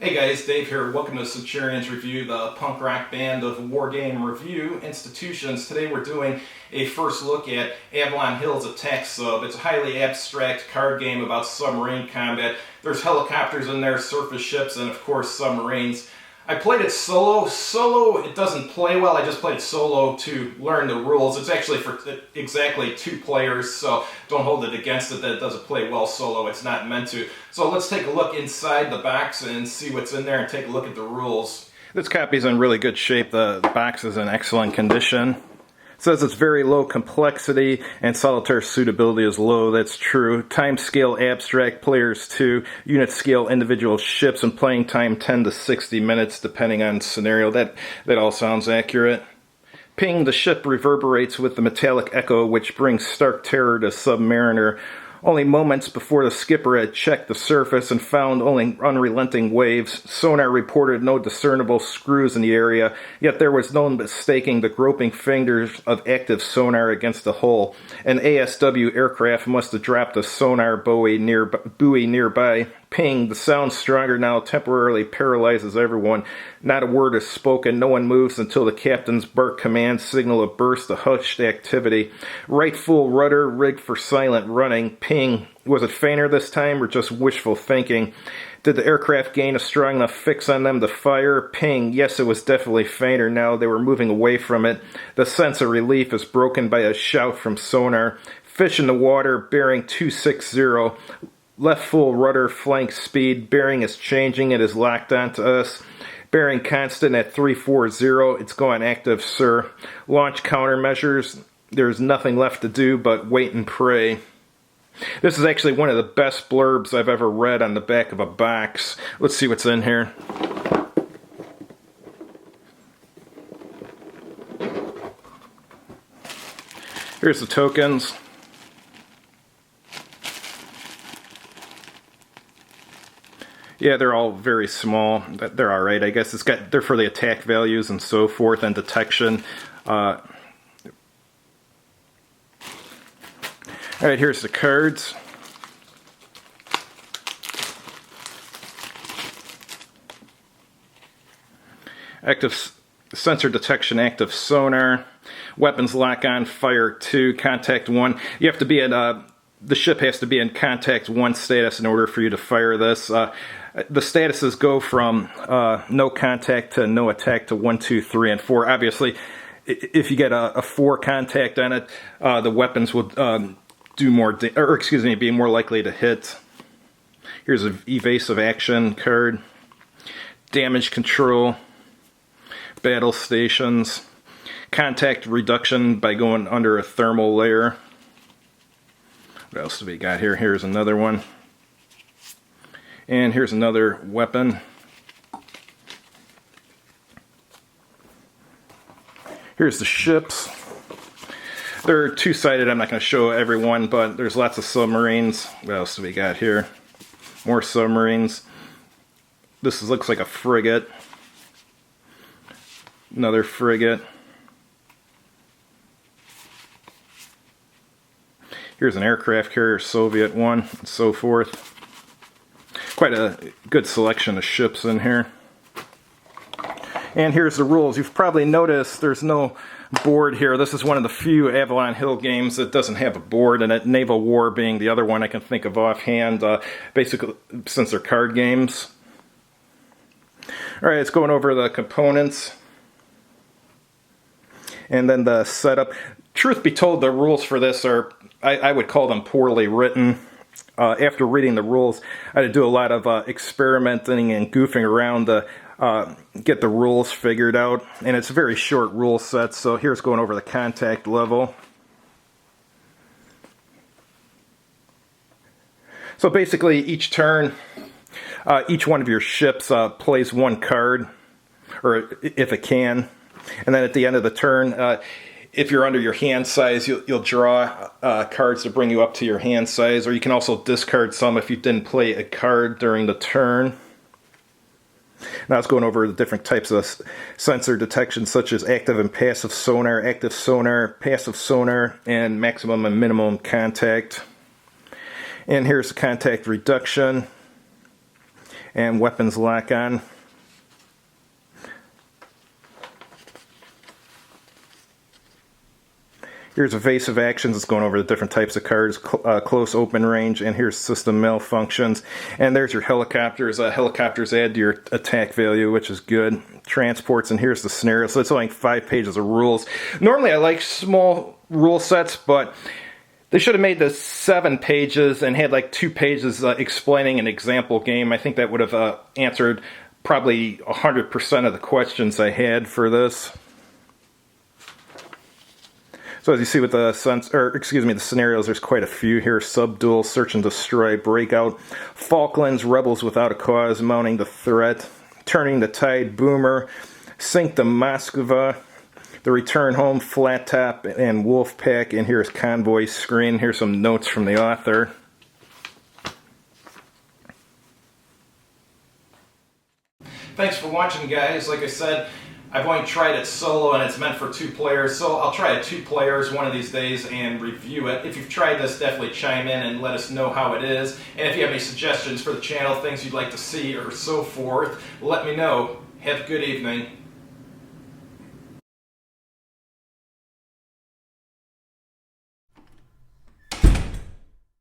Hey guys, Dave here. Welcome to Centurion's Review, the punk rock band of Wargame Review Institutions. Today we're doing a first look at Avalon Hill's Attack Sub. It's a highly abstract card game about submarine combat. There's helicopters in there, surface ships, and of course submarines. I played it solo. Solo, it doesn't play well. I just played solo to learn the rules. It's actually for exactly 2 players, so don't hold it against it that it doesn't play well solo. It's not meant to. So let's take a look inside the box and see what's in there and take a look at the rules. This copy's in really good shape. The box is in excellent condition. It says it's very low complexity and solitaire suitability is low. That's true. Time scale abstract, players 2, unit scale individual ships, and playing time 10 to 60 minutes depending on scenario. That all sounds accurate. Ping, the ship reverberates with the metallic echo which brings stark terror to Submariner. Only moments before the skipper had checked the surface and found only unrelenting waves. Sonar reported no discernible screws in the area, yet there was no mistaking the groping fingers of active sonar against the hull. An ASW aircraft must have dropped a sonar buoy nearby. Ping, the sound stronger now temporarily paralyzes everyone. Not a word is spoken, no one moves until the captain's bark command signal a burst of hushed activity. Right full rudder, rigged for silent running. Ping, was it fainter this time or just wishful thinking? Did the aircraft gain a strong enough fix on them to fire? Ping, yes, it was definitely fainter now. They were moving away from it. The sense of relief is broken by a shout from sonar. Fish in the water, bearing 260. Left full rudder, flank speed, bearing is changing, it is locked onto us. Bearing constant at 340, it's going active, sir. Launch countermeasures, there's nothing left to do but wait and pray. This is actually one of the best blurbs I've ever read on the back of a box. Let's see what's in here. Here's the tokens. Yeah, they're all very small. They're alright, I guess. They're for the attack values and so forth and detection. Alright, here's the cards. Active sensor detection, active sonar. Weapons lock on, fire 2, contact 1. You have to be in, the ship has to be in contact 1 status in order for you to fire this. The statuses go from no contact to no attack to 1, 2, 3, and 4. Obviously, if you get a 4 contact on it, the weapons will do more, be more likely to hit. Here's an evasive action card. Damage control. Battle stations. Contact reduction by going under a thermal layer. What else do we got here? Here's another one. And here's another weapon. Here's the ships. They're 2-sided. I'm not going to show everyone, but there's lots of submarines. What else do we got here? More submarines. This looks like a frigate. Another frigate. Here's an aircraft carrier, Soviet one, and so forth. Quite a good selection of ships in here. And here's the rules. You've probably noticed there's no board here. This is one of the few Avalon Hill games that doesn't have a board, and Naval War being the other one I can think of offhand, basically since they're card games. Alright, it's going over the components. And then the setup. Truth be told, the rules for this are, I would call them poorly written. After reading the rules, I had to do a lot of experimenting and goofing around to get the rules figured out. And it's a very short rule set, so here's going over the contact level. So basically, each turn, each one of your ships plays 1 card, or if it can. And then at the end of the turn, if you're under your hand size, you'll draw cards to bring you up to your hand size, or you can also discard some if you didn't play a card during the turn. Now it's going over the different types of sensor detection, such as active and passive sonar, passive sonar, and maximum and minimum contact. And here's the contact reduction. and weapons lock on. Here's evasive actions. It's going over the different types of cards, close, open range, and here's system malfunctions. And there's your helicopters. Helicopters add to your attack value, which is good. Transports, and here's the scenario. So it's only 5 pages of rules. Normally I like small rule sets, but they should have made this 7 pages and had like 2 pages explaining an example game. I think that would have answered probably 100% of the questions I had for this. So as you see with the the scenarios, there's quite a few here. Subdual, Search and Destroy, Breakout, Falklands, Rebels Without a Cause, Mounting the Threat, Turning the Tide, Boomer, Sink the Moskva, The Return Home, Flat Top, and Wolf Pack. And here's Convoy Screen. Here's some notes from the author. Thanks for watching, guys. Like I said, I've only tried it solo and it's meant for 2 players, so I'll try it 2 players one of these days and review it. If you've tried this, definitely chime in and let us know how it is. And if you have any suggestions for the channel, things you'd like to see or so forth, let me know. Have a good evening.